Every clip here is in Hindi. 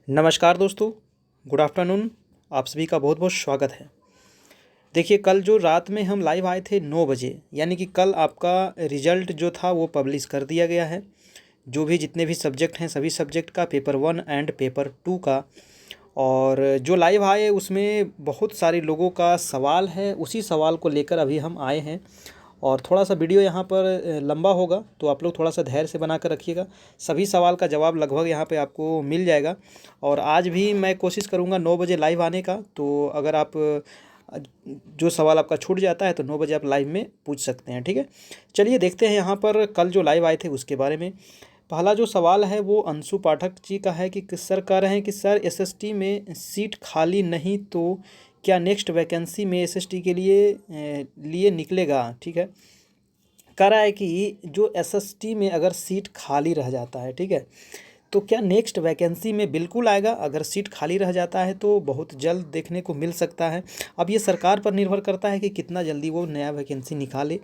नमस्कार दोस्तों, गुड आफ्टरनून। आप सभी का बहुत बहुत स्वागत है। देखिए, कल जो रात में हम लाइव आए थे 9 बजे, यानी कि कल आपका रिजल्ट जो था वो पब्लिश कर दिया गया है। जो भी जितने भी सब्जेक्ट हैं सभी सब्जेक्ट का, पेपर 1 एंड पेपर 2 का। और जो लाइव आए उसमें बहुत सारे लोगों का सवाल है, उसी सवाल को लेकर अभी हम आए हैं। और थोड़ा सा वीडियो यहाँ पर लंबा होगा, तो आप लोग थोड़ा सा धैर्य से बना कर रखिएगा। सभी सवाल का जवाब लगभग यहाँ पे आपको मिल जाएगा। और आज भी मैं कोशिश करूँगा 9 बजे लाइव आने का, तो अगर आप जो सवाल आपका छूट जाता है तो 9 बजे आप लाइव में पूछ सकते हैं, ठीक है। चलिए देखते हैं यहाँ पर कल जो लाइव आए थे उसके बारे में। पहला जो सवाल है वो अंशु पाठक जी का है कि सर कह रहे हैं कि सर एसएसटी में सीट खाली नहीं तो क्या नेक्स्ट वैकेंसी में एसएसटी के लिए निकलेगा, ठीक है। कह रहा है कि जो एसएसटी में अगर सीट खाली रह जाता है, ठीक है, तो क्या नेक्स्ट वैकेंसी में बिल्कुल आएगा। अगर सीट खाली रह जाता है तो बहुत जल्द देखने को मिल सकता है। अब ये सरकार पर निर्भर करता है कि कितना जल्दी वो नया वैकेंसी निकाले,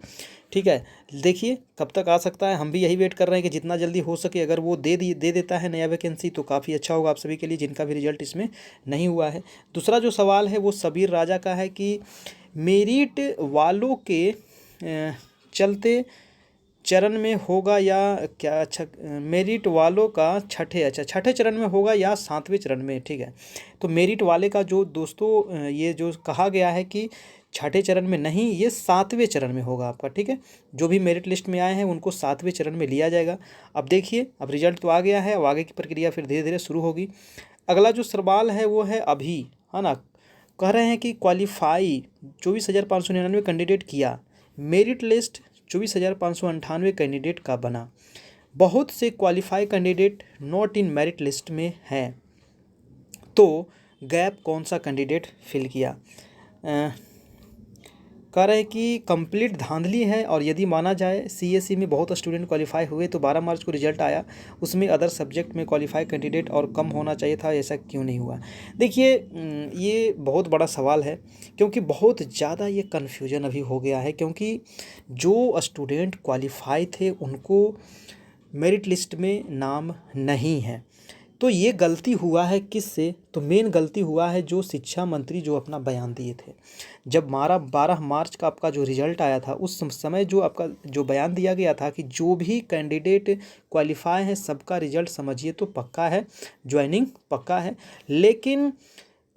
ठीक है। देखिए कब तक आ सकता है, हम भी यही वेट कर रहे हैं कि जितना जल्दी हो सके अगर वो दे देता है नया वैकेंसी तो काफ़ी अच्छा होगा आप सभी के लिए, जिनका भी रिजल्ट इसमें नहीं हुआ है। दूसरा जो सवाल है वो सबीर राजा का है कि मेरिट वालों के चलते चरण में होगा या क्या, अच्छा, मेरिट वालों का छठे चरण में होगा या 7वें चरण में, ठीक है। तो मेरिट वाले का जो दोस्तों ये जो कहा गया है कि छठे चरण में नहीं, ये 7वें चरण में होगा आपका, ठीक है। जो भी मेरिट लिस्ट में आए हैं उनको 7वें चरण में लिया जाएगा। अब देखिए, अब रिजल्ट तो आ गया है, अब आगे की प्रक्रिया फिर धीरे धीरे शुरू होगी। अगला जो सवाल है वो है अभी, है ना। कह रहे हैं कि क्वालिफाई 24,599 कैंडिडेट किया, मेरिट लिस्ट 24,598 कैंडिडेट का बना। बहुत से qualify candidate not in merit list में हैं, तो गैप कौन सा कैंडिडेट फिल किया। कह रहे हैं कि कंप्लीट धांधली है। और यदि माना जाए सीएसई में बहुत स्टूडेंट क्वालिफाई हुए तो 12 मार्च को रिजल्ट आया, उसमें अदर सब्जेक्ट में क्वालिफाई कैंडिडेट और कम होना चाहिए था, ऐसा क्यों नहीं हुआ। देखिए, ये बहुत बड़ा सवाल है, क्योंकि बहुत ज़्यादा ये कन्फ्यूजन अभी हो गया है। क्योंकि जो स्टूडेंट क्वालिफाई थे उनको मेरिट लिस्ट में नाम नहीं है। तो ये गलती हुआ है किससे, तो मेन गलती हुआ है जो शिक्षा मंत्री जो अपना बयान दिए थे। जब 12 मार्च का आपका जो रिजल्ट आया था उस समय जो आपका जो बयान दिया गया था कि जो भी कैंडिडेट क्वालिफाई है सबका रिजल्ट समझिए तो पक्का है, ज्वाइनिंग पक्का है। लेकिन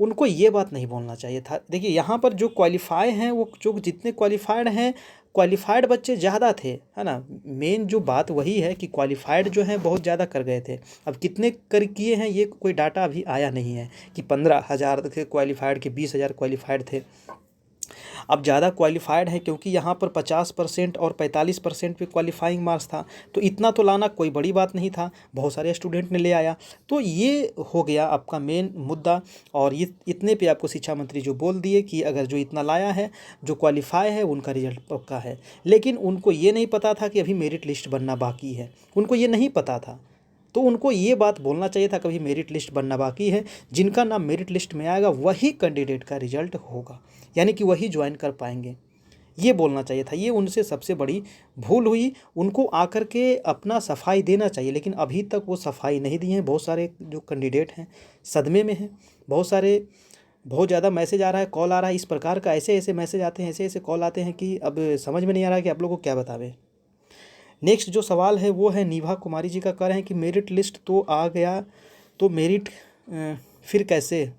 उनको ये बात नहीं बोलना चाहिए था। देखिए, यहाँ पर जो क्वालिफाई हैं वो जो जितने क्वालिफाइड हैं, क्वालिफाइड बच्चे ज़्यादा थे, है ना। मेन जो बात वही है कि क्वालिफाइड जो हैं बहुत ज़्यादा कर गए थे। अब कितने कर किए हैं ये कोई डाटा अभी आया नहीं है कि 15,000 थे क्वालिफाइड के 20,000 क्वालिफाइड थे। अब ज़्यादा क्वालिफाइड है क्योंकि यहाँ पर 50% और 45% पे क्वालिफाइंग मार्क्स था, तो इतना तो लाना कोई बड़ी बात नहीं था, बहुत सारे स्टूडेंट ने ले आया। तो ये हो गया आपका मेन मुद्दा। और ये इतने पे आपको शिक्षा मंत्री जो बोल दिए कि अगर जो इतना लाया है, जो क्वालिफाई है उनका रिजल्ट पक्का है। लेकिन उनको ये नहीं पता था कि अभी मेरिट लिस्ट बनना बाकी है, उनको ये नहीं पता था। तो उनको ये बात बोलना चाहिए था कभी मेरिट लिस्ट बनना बाकी है, जिनका नाम मेरिट लिस्ट में आएगा वही कैंडिडेट का रिजल्ट होगा, यानी कि वही ज्वाइन कर पाएंगे, ये बोलना चाहिए था। ये उनसे सबसे बड़ी भूल हुई। उनको आकर के अपना सफाई देना चाहिए, लेकिन अभी तक वो सफाई नहीं दी है। बहुत सारे जो कैंडिडेट हैं सदमे में हैं, बहुत ज़्यादा मैसेज आ रहा है, कॉल आ रहा है, इस प्रकार का ऐसे ऐसे मैसेज आते हैं, ऐसे ऐसे कॉल आते हैं कि अब समझ में नहीं आ रहा है कि आप लोगों को क्या बतावें। नेक्स्ट जो सवाल है वो है नीभा कुमारी जी का, कह रहे हैं कि मेरिट लिस्ट तो आ गया, तो मेरिट फिर कैसे।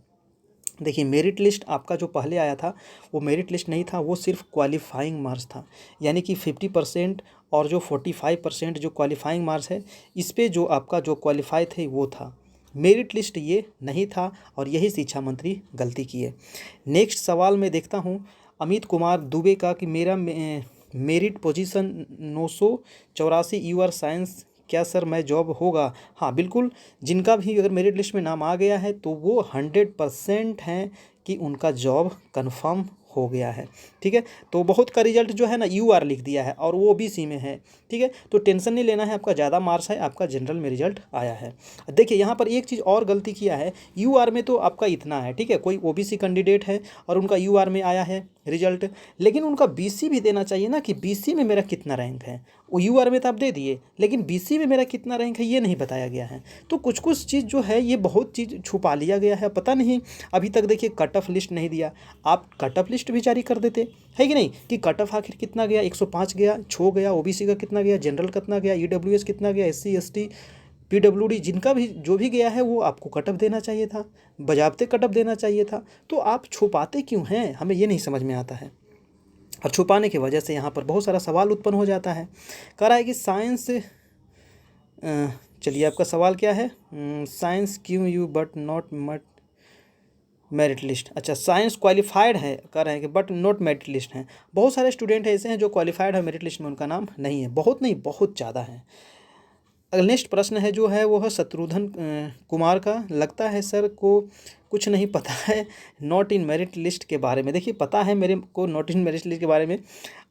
देखिए, मेरिट लिस्ट आपका जो पहले आया था वो मेरिट लिस्ट नहीं था, वो सिर्फ क्वालिफाइंग मार्क्स था। यानी कि 50% और जो 45% जो क्वालिफाइंग मार्क्स है, इस पे जो आपका जो क्वालिफाई थे वो था। मेरिट लिस्ट ये नहीं था, और यही शिक्षा मंत्री गलती किए। नेक्स्ट सवाल मैं देखता हूँ अमित कुमार दुबे का कि मेरा मेरिट पोजीशन 984 यूआर साइंस, क्या सर मैं जॉब होगा। हाँ बिल्कुल, जिनका भी अगर मेरिट लिस्ट में नाम आ गया है तो वो 100% हैं कि उनका जॉब कंफर्म हो गया है। ठीक है, तो बहुत का रिजल्ट जो है ना यूआर लिख दिया है और वो ओबीसी में है। ठीक है, तो टेंशन नहीं लेना है, आपका ज़्यादा मार्क्स है, आपका जनरल में रिजल्ट आया है। देखिए यहाँ पर एक चीज़ और गलती किया है, यूआर में तो आपका इतना है, ठीक है, कोई ओबीसी कैंडिडेट है और उनका यूआर में आया है रिजल्ट, लेकिन उनका बीसी भी देना चाहिए ना कि बीसी में मेरा कितना रैंक है। वो यूआर में तो आप दे दिए, लेकिन बीसी में मेरा कितना रैंक है ये नहीं बताया गया है। तो कुछ कुछ चीज़ जो है ये बहुत चीज़ छुपा लिया गया है, पता नहीं अभी तक देखिए कट ऑफ लिस्ट नहीं दिया। आप कट ऑफ लिस्ट भी जारी कर देते, है कि नहीं, कि कट ऑफ आखिर कितना गया, 105 गया, 6 गया, ओबीसी का कितना गया, जनरल कितना गया, ईडब्ल्यूएस कितना गया, एससी एसटी पीडब्ल्यूडी जिनका भी जो भी गया है वो आपको कट ऑफ देना चाहिए था, बजाबते कट ऑफ देना चाहिए था। तो आप छुपाते क्यों हैं, हमें ये नहीं समझ में आता है। और छुपाने की वजह से यहाँ पर बहुत सारा सवाल उत्पन्न हो जाता है। कह रहा है कि साइंस, चलिए आपका सवाल क्या है, साइंस क्यों यू बट नॉट मट मेरिट लिस्ट। अच्छा, साइंस क्वालिफाइड है, कह रहे हैं कि बट नॉट मेरिट लिस्ट हैं। बहुत सारे स्टूडेंट ऐसे हैं जो क्वालिफाइड है, मेरिट लिस्ट में उनका नाम नहीं है, बहुत नहीं बहुत ज़्यादा है। नेक्स्ट प्रश्न है जो है वो है शत्रुघ्न कुमार का, लगता है सर को कुछ नहीं पता है नॉट इन मेरिट लिस्ट के बारे में। देखिए पता है मेरे को नॉट इन मेरिट लिस्ट के बारे में,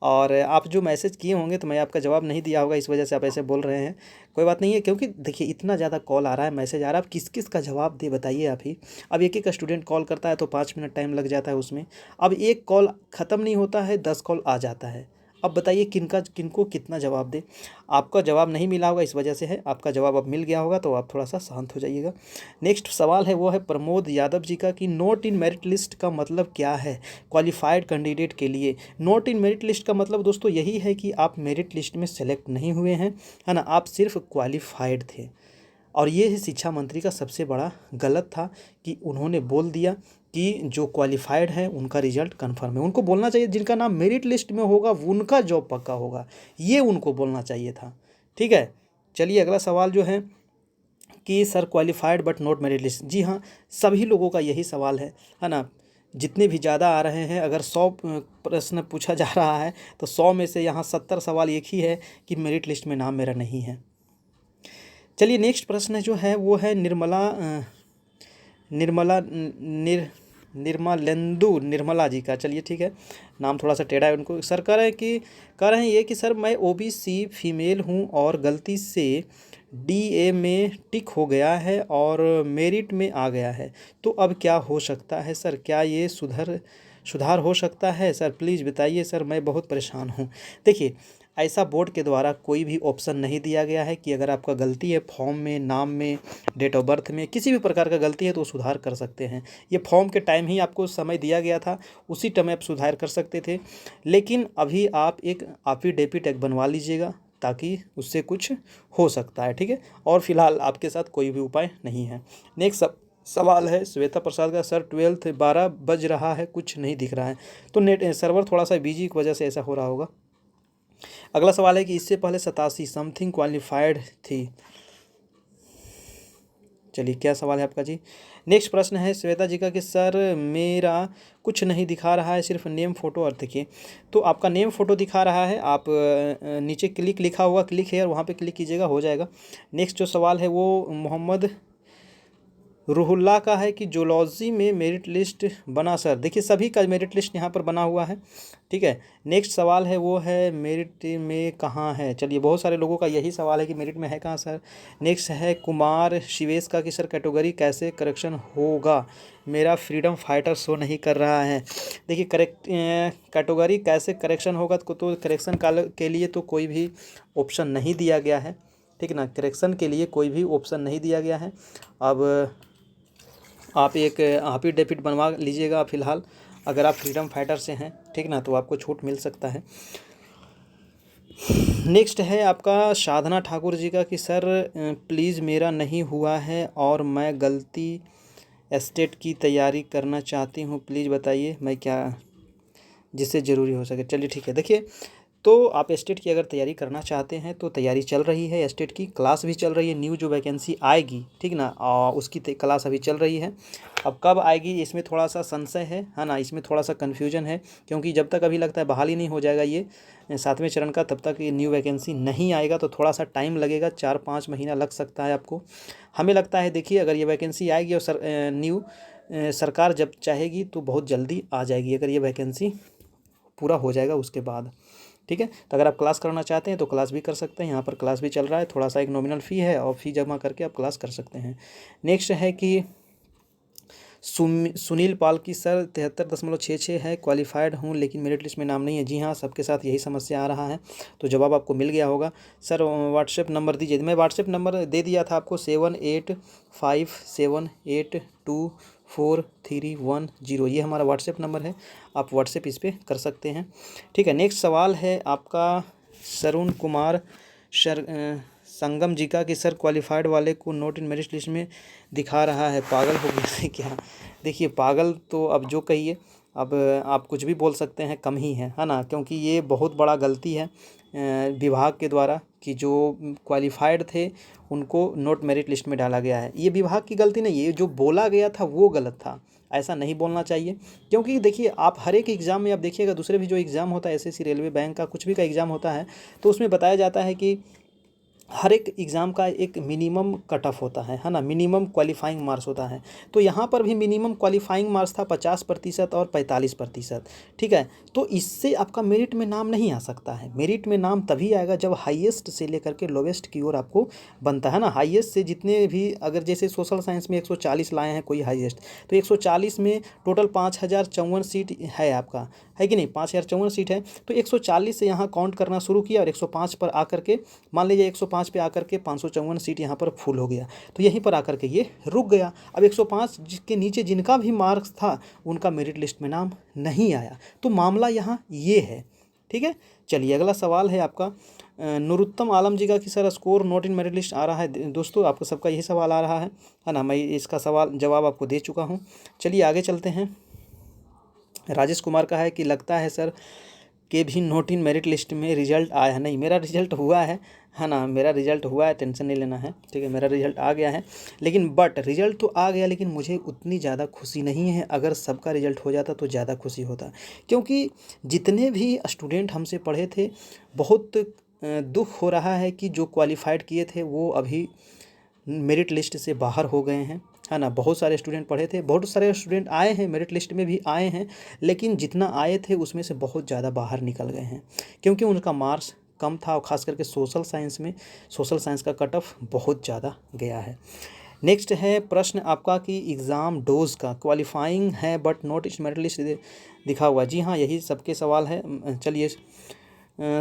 और आप जो मैसेज किए होंगे तो मैं आपका जवाब नहीं दिया होगा, इस वजह से आप ऐसे बोल रहे हैं। कोई बात नहीं है, क्योंकि देखिए इतना ज़्यादा कॉल आ रहा है, मैसेज आ रहा है, आप किस किस का जवाब दे बताइए आप ही। अब एक एक स्टूडेंट कॉल करता है तो 5 मिनट टाइम लग जाता है उसमें। अब एक कॉल ख़त्म नहीं होता है, 10 कॉल आ जाता है। अब बताइए किनको कितना जवाब दे। आपका जवाब नहीं मिला होगा इस वजह से है, आपका जवाब अब मिल गया होगा तो आप थोड़ा सा शांत हो जाइएगा। नेक्स्ट सवाल है वो है प्रमोद यादव जी का, कि नोट इन मेरिट लिस्ट का मतलब क्या है क्वालिफाइड कैंडिडेट के लिए। नोट इन मेरिट लिस्ट का मतलब दोस्तों यही है कि आप मेरिट लिस्ट में सेलेक्ट नहीं हुए हैं, है ना, आप सिर्फ क्वालिफाइड थे। और ये ही शिक्षा मंत्री का सबसे बड़ा गलत था कि उन्होंने बोल दिया कि जो क्वालिफाइड है उनका रिजल्ट कन्फर्म है। उनको बोलना चाहिए जिनका नाम मेरिट लिस्ट में होगा उनका जॉब पक्का होगा, ये उनको बोलना चाहिए था। ठीक है, चलिए अगला सवाल जो है कि sir qualified but not merit list, जी हाँ, सभी लोगों का यही सवाल है ना। जितने भी ज़्यादा आ रहे हैं, अगर 100 प्रश्न पूछा जा रहा है तो 100 में से यहाँ 70 सवाल एक ही है कि मेरिट लिस्ट में नाम मेरा नहीं है। चलिए नेक्स्ट प्रश्न जो है वो है निर्मला जी का। चलिए ठीक है, नाम थोड़ा सा टेढ़ा है उनको। सर कह रहे हैं ये कि सर मैं ओबीसी फीमेल हूँ और गलती से डीए में टिक हो गया है और मेरिट में आ गया है, तो अब क्या हो सकता है सर, क्या ये सुधार हो सकता है सर, प्लीज़ बताइए सर, मैं बहुत परेशान हूँ। देखिए ऐसा बोर्ड के द्वारा कोई भी ऑप्शन नहीं दिया गया है कि अगर आपका गलती है फॉर्म में, नाम में, डेट ऑफ बर्थ में, किसी भी प्रकार का गलती है तो सुधार कर सकते हैं। ये फॉर्म के टाइम ही आपको समय दिया गया था, उसी टाइम आप सुधार कर सकते थे। लेकिन अभी आप एक एफिडेविट एक बनवा लीजिएगा ताकि उससे कुछ हो सकता है। ठीक है, और फिलहाल आपके साथ कोई भी उपाय नहीं है। नेक्स्ट सवाल है श्वेता प्रसाद का, सर 12 12 बज रहा है, कुछ नहीं दिख रहा है, तो नेट सर्वर थोड़ा सा बिजी की वजह से ऐसा हो रहा होगा। अगला सवाल है कि इससे पहले 87 समथिंग क्वालिफाइड थी। चलिए क्या सवाल है आपका जी। नेक्स्ट प्रश्न है श्वेता जी का कि सर मेरा कुछ नहीं दिखा रहा है, सिर्फ नेम फ़ोटो। और देखिए तो आपका नेम फ़ोटो दिखा रहा है, आप नीचे क्लिक लिखा हुआ क्लिक है और वहाँ पे क्लिक कीजिएगा, हो जाएगा। नेक्स्ट जो सवाल है वो मोहम्मद रूहुल्लाह का है कि जूलॉजी में मेरिट लिस्ट बना सर। देखिए सभी का मेरिट लिस्ट यहाँ पर बना हुआ है। ठीक है, नेक्स्ट सवाल है वो है मेरिट में कहाँ है। चलिए बहुत सारे लोगों का यही सवाल है कि मेरिट में है कहाँ सर। नेक्स्ट है कुमार शिवेश का कि सर कैटेगरी कैसे करेक्शन होगा, मेरा फ्रीडम फाइटर शो नहीं कर रहा है। देखिए कैटेगरी कैसे करेक्शन होगा, तो करेक्शन के लिए तो कोई भी ऑप्शन नहीं दिया गया है। ठीक ना, करेक्शन के लिए कोई भी ऑप्शन नहीं दिया गया है। अब आप एक एफिडेविट बनवा लीजिएगा फ़िलहाल, अगर आप फ्रीडम फाइटर से हैं, ठीक ना, तो आपको छूट मिल सकता है। नेक्स्ट है आपका साधना ठाकुर जी का कि सर प्लीज़ मेरा नहीं हुआ है और मैं गलती एस्टेट की तैयारी करना चाहती हूँ, प्लीज़ बताइए मैं क्या जिससे ज़रूरी हो सके। चलिए ठीक है, देखिए तो आप एस्टेट की अगर तैयारी करना चाहते हैं तो तैयारी चल रही है, एस्टेट की क्लास भी चल रही है, न्यू जो वैकेंसी आएगी, ठीक ना, उसकी क्लास अभी चल रही है। अब कब आएगी इसमें थोड़ा सा संशय है ना, इसमें थोड़ा सा कन्फ्यूजन है, क्योंकि जब तक अभी लगता है बहाल ही नहीं हो जाएगा ये 7वें चरण का, तब तक ये न्यू वैकेंसी नहीं आएगा, तो थोड़ा सा टाइम लगेगा, 4-5 महीना लग सकता है आपको। हमें लगता है देखिए अगर ये वैकेंसी आएगी और न्यू सरकार जब चाहेगी तो बहुत जल्दी आ जाएगी, अगर ये वैकेंसी पूरा हो जाएगा उसके बाद। ठीक है, तो अगर आप क्लास करना चाहते हैं तो क्लास भी कर सकते हैं, यहाँ पर क्लास भी चल रहा है, थोड़ा सा एक नॉमिनल फ़ी है और फ़ी जमा करके आप क्लास कर सकते हैं। नेक्स्ट है कि सुनील पाल की सर 73.66 है, क्वालिफाइड हूँ लेकिन मेरिट लिस्ट में नाम नहीं है। जी हाँ, सबके साथ यही समस्या आ रहा है, तो जवाब आपको मिल गया होगा। सर व्हाट्सएप नंबर दीजिए, मैं व्हाट्सएप नंबर दे दिया था आपको 7857824310, ये हमारा व्हाट्सएप नंबर है, आप व्हाट्सएप इस पर कर सकते हैं। ठीक है, नेक्स्ट सवाल है आपका सरुण कुमार संगम जी का कि सर क्वालिफाइड वाले को नोट इन मेरिट लिस्ट में दिखा रहा है, पागल हो गया है क्या? देखिए पागल तो अब जो कहिए, अब आप कुछ भी बोल सकते हैं, कम ही है ना, क्योंकि ये बहुत बड़ा गलती है विभाग के द्वारा कि जो क्वालिफाइड थे उनको नोट मेरिट लिस्ट में डाला गया है। ये विभाग की गलती नहीं, ये जो बोला गया था वो गलत था, ऐसा नहीं बोलना चाहिए। क्योंकि देखिए आप हर एक एग्ज़ाम में आप देखिएगा, दूसरे भी जो एग्ज़ाम होता है एसएससी, रेलवे, बैंक का कुछ भी का एग्ज़ाम होता है, तो उसमें बताया जाता है कि हर एक एग्ज़ाम का एक मिनिमम कट ऑफ होता है ना, मिनिमम क्वालिफाइंग मार्क्स होता है। तो यहाँ पर भी मिनिमम क्वालिफाइंग मार्क्स था 50% और 45%। ठीक है, तो इससे आपका मेरिट में नाम नहीं आ सकता है। मेरिट में नाम तभी आएगा जब हाईएस्ट से लेकर के लोवेस्ट की ओर आपको बनता है ना। हाईएस्ट से जितने भी, अगर जैसे सोशल साइंस में 140 लाए हैं कोई हाईएस्ट, तो 140 में टोटल 5054 सीट है आपका, है कि नहीं, 5054 सीट है, तो 140 से यहाँ काउंट करना शुरू किया और 105 पर आकर के, मान लीजिए 105 पे आकर के 554 सीट यहाँ पर फुल हो गया, तो यहीं पर आकर के ये रुक गया। अब 105 के नीचे जिनका भी मार्क्स था उनका मेरिट लिस्ट में नाम नहीं आया, तो मामला यहाँ ये है। ठीक है, चलिए अगला सवाल है आपका नूरुत्तम आलम जी का कि sir score not in merit list आ रहा है। दोस्तों आपका सबका यही सवाल आ रहा है ना, मैं इसका सवाल जवाब आपको दे चुका हूँ। चलिए आगे चलते हैं। राजेश कुमार का है कि लगता है सर के भी नोट इन मेरिट लिस्ट में रिजल्ट आया है। नहीं, मेरा रिजल्ट हुआ है ना, मेरा रिजल्ट हुआ है, टेंशन नहीं लेना है। ठीक है, मेरा रिजल्ट आ गया है, लेकिन बट रिजल्ट तो आ गया, लेकिन मुझे उतनी ज़्यादा खुशी नहीं है। अगर सबका रिजल्ट हो जाता तो ज़्यादा खुशी होता, क्योंकि जितने भी स्टूडेंट हमसे पढ़े थे, बहुत दुख हो रहा है कि जो क्वालिफाइड किए थे वो अभी मेरिट लिस्ट से बाहर हो गए हैं, है ना। बहुत सारे स्टूडेंट पढ़े थे, बहुत सारे स्टूडेंट आए हैं, मेरिट लिस्ट में भी आए हैं, लेकिन जितना आए थे उसमें से बहुत ज़्यादा बाहर निकल गए हैं, क्योंकि उनका मार्क्स कम था, और ख़ास करके सोशल साइंस में, सोशल साइंस का कट ऑफ बहुत ज़्यादा गया है। नेक्स्ट है प्रश्न आपका कि एग्ज़ाम डोज का क्वालिफाइंग है बट नॉट इस मेरिट लिस्ट दिखा हुआ। जी हाँ, यही सबके सवाल है। चलिए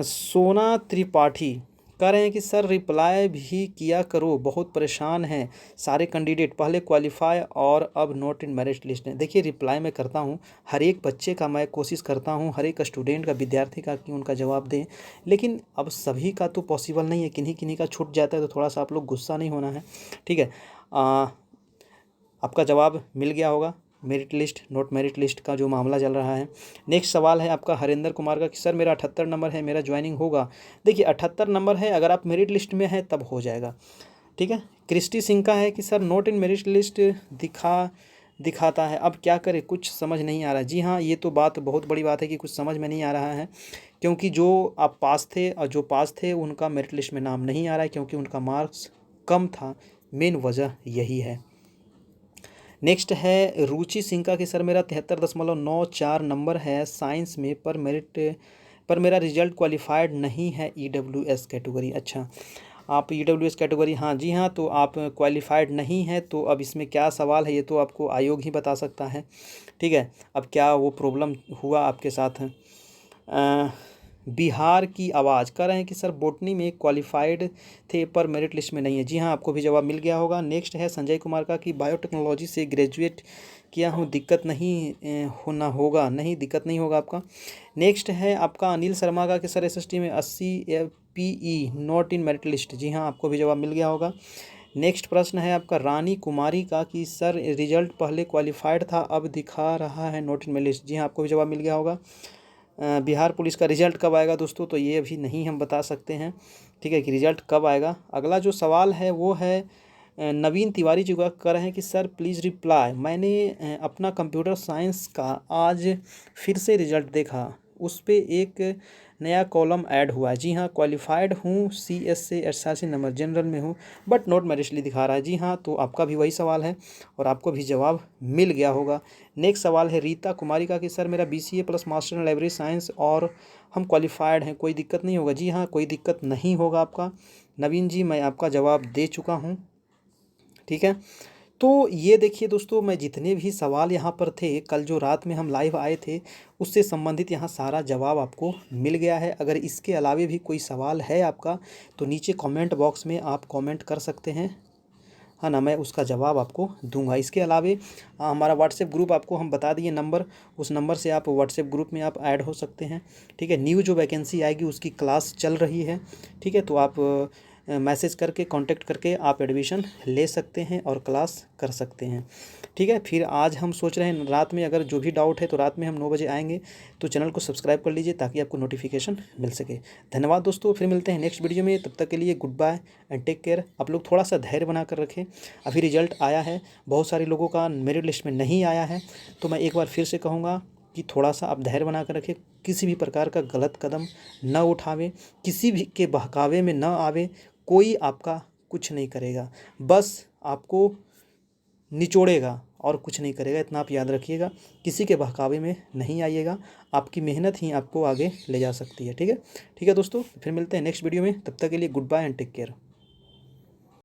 सोना त्रिपाठी कह रहे हैं कि सर रिप्लाई भी किया करो, बहुत परेशान हैं सारे कैंडिडेट, पहले क्वालिफाई और अब नोट इन मेरिट लिस्ट है। देखिए रिप्लाई मैं करता हूँ, हर एक बच्चे का मैं कोशिश करता हूँ, हर एक स्टूडेंट का, विद्यार्थी का, कि उनका जवाब दें, लेकिन अब सभी का तो पॉसिबल नहीं है, किन्हीं किन्हीं का छूट जाता है, तो थोड़ा सा आप लोग गुस्सा नहीं होना है। ठीक है, आपका जवाब मिल गया होगा। Merit list, note merit list का जो मामला चल रहा है। नेक्स्ट सवाल है आपका हरिंदर कुमार का कि सर मेरा 78 नंबर है, मेरा ज्वाइनिंग होगा। देखिए 78 नंबर है, अगर आप मेरिट लिस्ट में हैं तब हो जाएगा। ठीक है, क्रिस्टी सिंह का है कि sir note in merit list दिखाता है, अब क्या करें, कुछ समझ नहीं आ रहा। जी हाँ, ये तो बात बहुत बड़ी बात है कि कुछ समझ में नहीं आ रहा है, क्योंकि जो आप पास थे और जो पास थे उनका मेरिट लिस्ट में नाम नहीं आ रहा है, क्योंकि उनका मार्क्स कम था, मेन वजह यही है। नेक्स्ट है रुचि सिंह का कि सर मेरा 73.94 नंबर है साइंस में, पर मेरा रिजल्ट क्वालिफाइड नहीं है EWS कैटेगरी। अच्छा, आप EWS कैटेगरी, हाँ जी हाँ, तो आप क्वालिफाइड नहीं है, तो अब इसमें क्या सवाल है ये तो आपको आयोग ही बता सकता है। ठीक है, अब क्या वो प्रॉब्लम हुआ आपके साथ है। बिहार की आवाज़ कर रहे हैं कि सर बोटनी में क्वालिफाइड थे पर मेरिट लिस्ट में नहीं है। जी हाँ, आपको भी जवाब मिल गया होगा। नेक्स्ट है संजय कुमार का कि बायोटेक्नोलॉजी से ग्रेजुएट किया हूँ, दिक्कत नहीं होना होगा, नहीं दिक्कत नहीं होगा आपका। नेक्स्ट है आपका अनिल शर्मा का कि सर SST में 80 FPE not in merit list. जी हाँ, आपको भी जवाब मिल गया होगा। नेक्स्ट प्रश्न है आपका रानी कुमारी का कि सर रिजल्ट पहले क्वालिफाइड था, अब दिखा रहा है नॉट इन मेरिट लिस्ट। जी हाँ, आपको भी जवाब मिल गया होगा। बिहार पुलिस का रिज़ल्ट कब आएगा दोस्तों, तो ये अभी नहीं हम बता सकते हैं। ठीक है, कि रिज़ल्ट कब आएगा। अगला जो सवाल है वो है नवीन तिवारी जी का कर रहे हैं कि सर प्लीज़ रिप्लाई, मैंने अपना कंप्यूटर साइंस का आज फिर से रिजल्ट देखा, उस पे एक नया कॉलम ऐड हुआ है। जी हाँ, क्वालिफाइड हूँ CS से 88 नंबर, जनरल में हूँ बट नॉट मेरिटली दिखा रहा है। जी हाँ, तो आपका भी वही सवाल है और आपको भी जवाब मिल गया होगा। नेक्स्ट सवाल है रीता कुमारी का कि सर मेरा BCA plus master in library science और हम क्वालिफाइड हैं, कोई दिक्कत नहीं होगा। जी हाँ, कोई दिक्कत नहीं होगा आपका। नवीन जी, मैं आपका जवाब दे चुका हूँ, ठीक है। तो ये देखिए दोस्तों, मैं जितने भी सवाल यहाँ पर थे, कल जो रात में हम लाइव आए थे उससे संबंधित यहाँ सारा जवाब आपको मिल गया है। अगर इसके अलावे भी कोई सवाल है आपका तो नीचे कमेंट बॉक्स में आप कमेंट कर सकते हैं, है ना, मैं उसका जवाब आपको दूंगा। इसके अलावे हमारा व्हाट्सएप ग्रुप आपको हम बता दिए नंबर, उस नंबर से आप व्हाट्सएप ग्रुप में आप ऐड हो सकते हैं, ठीक है। न्यू जो वैकेंसी आएगी उसकी क्लास चल रही है, ठीक है, तो आप मैसेज करके कांटेक्ट करके आप एडमिशन ले सकते हैं और क्लास कर सकते हैं, ठीक है। फिर आज हम सोच रहे हैं रात में, अगर जो भी डाउट है तो रात में हम 9 बजे आएंगे, तो चैनल को सब्सक्राइब कर लीजिए ताकि आपको नोटिफिकेशन मिल सके। धन्यवाद दोस्तों, फिर मिलते हैं नेक्स्ट वीडियो में, तब तक के लिए goodbye and take care. आप लोग थोड़ा सा धैर्य बना कर रखें, अभी रिजल्ट आया है, बहुत सारे लोगों का मेरिट लिस्ट में नहीं आया है, तो मैं एक बार फिर से कहूँगा कि थोड़ा सा आप धैर्य बना कर रखें, किसी भी प्रकार का गलत कदम न उठावें, किसी भी के बहकावे में न आवे, कोई आपका कुछ नहीं करेगा, बस आपको निचोड़ेगा और कुछ नहीं करेगा, इतना आप याद रखिएगा। किसी के बहकावे में नहीं आइएगा, आपकी मेहनत ही आपको आगे ले जा सकती है, ठीक है। ठीक है दोस्तों, फिर मिलते हैं नेक्स्ट वीडियो में, तब तक के लिए goodbye and take care.